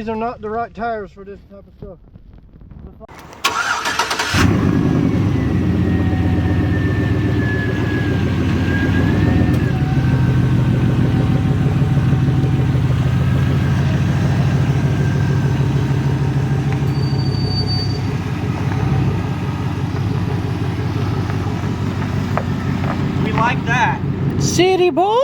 these are not the right tires for this type of stuff. We like that. City boy!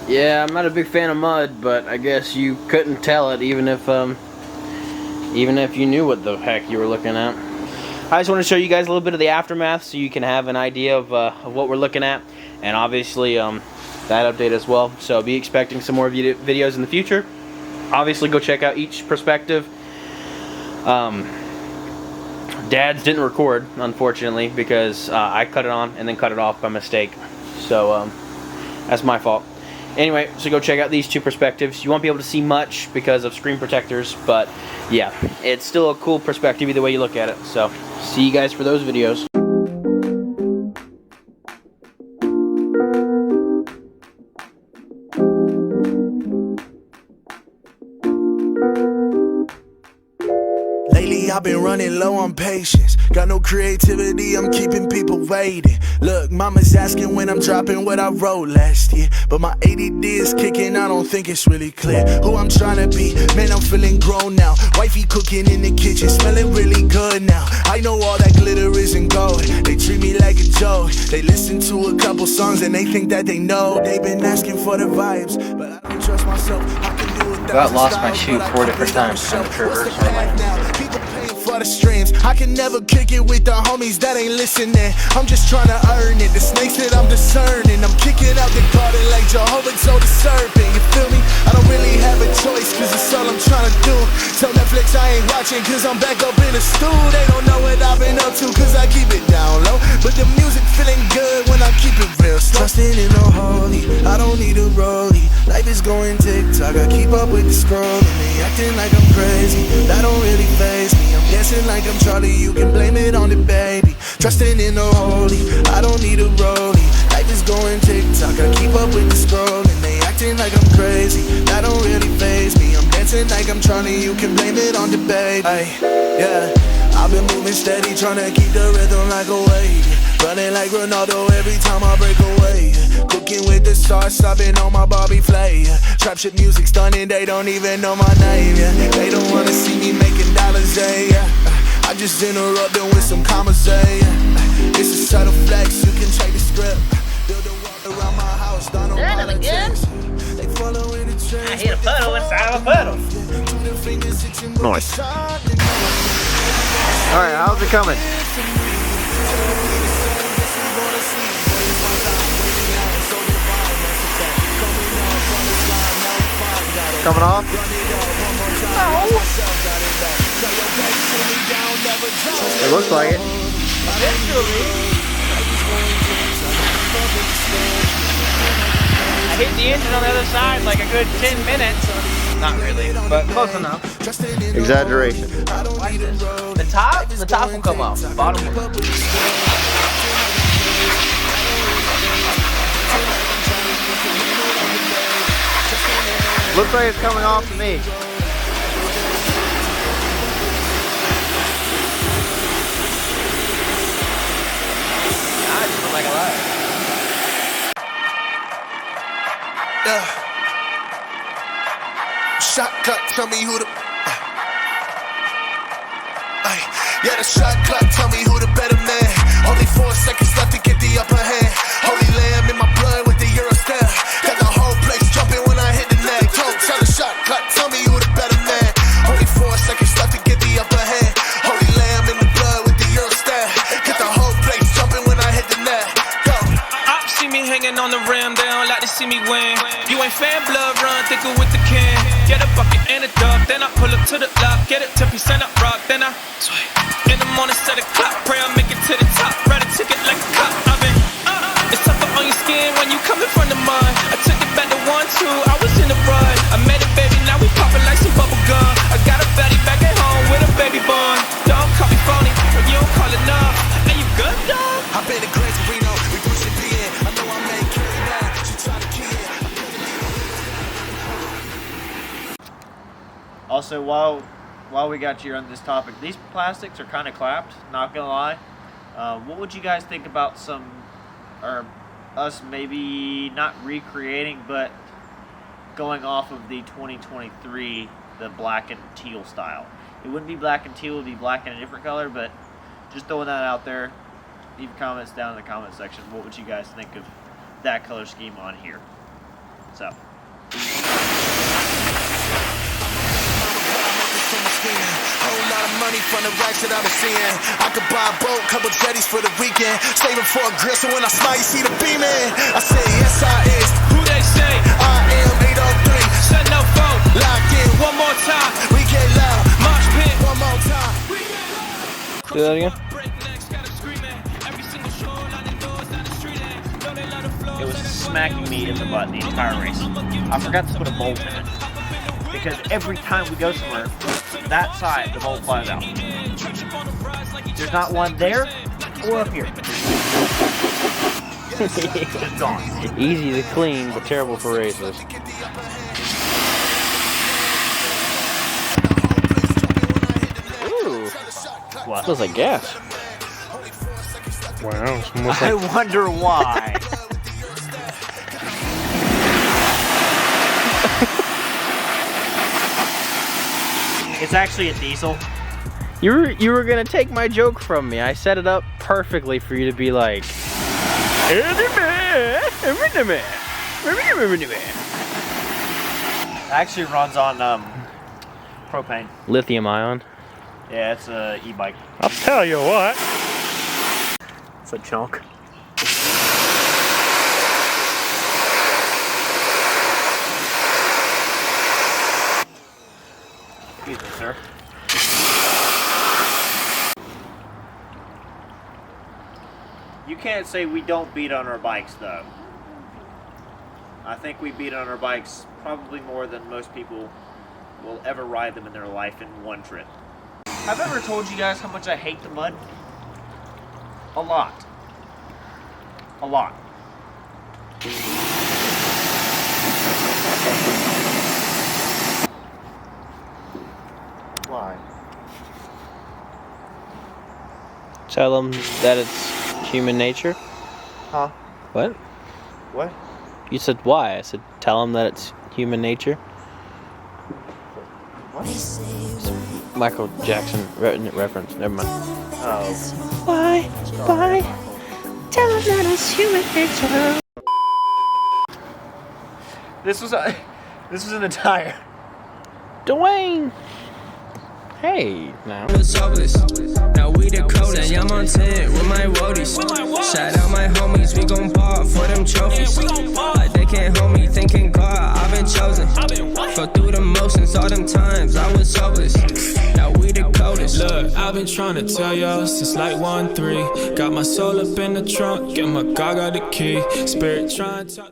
Yeah, I'm not a big fan of mud, but I guess you couldn't tell it even if you knew what the heck you were looking at. I just want to show you guys a little bit of the aftermath so you can have an idea of what we're looking at, and obviously that update as well. So be expecting some more videos in the future. Obviously go check out each perspective. Dad's didn't record, unfortunately, because I cut it on and then cut it off by mistake. So that's my fault. Anyway, so go check out these two perspectives. You won't be able to see much because of screen protectors, but yeah, it's still a cool perspective either way you look at it. So see you guys for those videos. Lately I've been running low on patience. Got no creativity, I'm keeping people waiting. Look, mama's asking when I'm dropping what I wrote last year, but my ADD is kicking, I don't think it's really clear who I'm trying to be. Man, I'm feeling grown now. Wifey cooking in the kitchen, smelling really good now. I know all that glitter isn't gold. They treat me like a joke. They listen to a couple songs and they think that they know. They've been asking for the vibes, but I don't trust myself. I can do it. Got lost my shoe 4 different times trying to traverse my lane. People paying for the streams. I can never kick it with the homies that ain't listening. I'm just trying to earn it. The snakes that I'm discerning, I'm kicking out the garden like Jehovah told the serpent. You feel me? I don't really have a choice, cause it's all I'm trying to do. Tell Netflix I ain't watching, cause I'm back up in the stool. They don't know what I've been up to, cause I keep it down low. But the music feeling good when I keep it real slow. Trusting in no holy, I don't need a rollie. Life is going TikTok, I keep up with the scrolling. They acting like I'm crazy, that don't really faze me. I'm dancing like I'm Charlie, you can blame it on the baby. Trusting in no holy, I don't need a rollie. Life is going TikTok, I keep up with the scrolling. They acting like I'm crazy, that don't really faze me. I'm dancing like I'm Charlie, you can blame it on the baby. Ay, yeah, I've been moving steady, trying to keep the rhythm like a wave. Running like Ronaldo every time I break away. Cooking with the sauce, I've been on my Bobby flay. TrapShip music stunning, they don't even know my name. Yeah. They don't wanna see me making dollars, yeah. I just interrupt them with some commas, yeah. It's a subtle flex, you can check the script. Build a wall around my house, done on politics. They following the trends. I hit a puddle inside of a puddle. Nice. Alright, how's it coming? Coming off? No. It looks like it. I hit the engine on the other side like a good 10 minutes. Not really, but close enough. Exaggeration. Watch this. The top will come off. The bottom will. Looks like it's coming off to me. I just look like a liar. Shot clock, tell me who the. Yeah, the shot clock, tell me who the better man. Only 4 seconds left to get the upper hand. Holy lamb in my blood with the Euro stare. Got the whole place jumping when I hit the neck. Don't tell the shot clock, tell me who the better man. Only 4 seconds left to get the upper hand. Holy lamb in the blood with the Euro stare. Get the whole place jumping when I hit the net. Go. Ops see me hanging on the rim, they don't like to see me win. You ain't fan blood, run thicker with the can. Get a bucket and a dub, then I pull up to the lock. Get it 10% up rock, then I sweat. In the morning, set a clock, pray I make it to the top. Write a ticket like a cop. I've been, it's tougher on your skin when you coming from the mud. I took it back to 1-2, I was in the run. I met a baby, now we popping like some bubble gum. I got a fatty back at home with a baby bun. Don't call me Also, while we got you on this topic, these plastics are kind of clapped, not gonna lie. What would you guys think about us maybe not recreating, but going off of the 2023, the black and teal style? It wouldn't be black and teal, it would be black and a different color, but just throwing that out there. Leave comments down in the comment section. What would you guys think of that color scheme on here? So. Whole lot of money from the racks that I've been seeing. I could buy a boat, couple jetties for the weekend. Saving for a grill, so when I smile, you see the beaming. I say yes, I is. Who they say? I am 803. Set no phone. Locked in. One more time. We get loud. Mosh pit. One more time. Do that again. It was smacking me in the butt the entire race. I forgot to put a bolt in it. Because every time we go somewhere, that side, the bolt flies out. There's not one there or up here. It's gone. Easy to clean, but terrible for races. Ooh. What? Smells like gas. Wow, it smells I like... wonder why. It's actually a diesel. You were gonna take my joke from me. I set it up perfectly for you to be like, It actually runs on propane. lithium ion. Yeah, it's a e-bike. I'll tell you what. It's a chunk. Excuse me, sir. You can't say we don't beat on our bikes, though. I think we beat on our bikes probably more than most people will ever ride them in their life in one trip. Have I ever told you guys how much I hate the mud? A lot. A lot. Why? Tell them that it's human nature. Huh? What? What? You said why? I said tell them that it's human nature. What? Michael Jackson reference. Never mind. Oh. Why? Why? Tell them that it's human nature. This was an entire. Dwayne. Hey, now. Now we the coldest. Yeah, I'm on 10 with my woadies. Shout out my homies, we gon' ball for them trophies. Like they can't hold me, thinking God, I've been chosen. Go through the motions all them times, I was hopeless. Now we the coldest. Look, I've been trying to tell y'all since like 1-3. Got my soul up in the trunk, get my God got the key. Spirit trying to talk.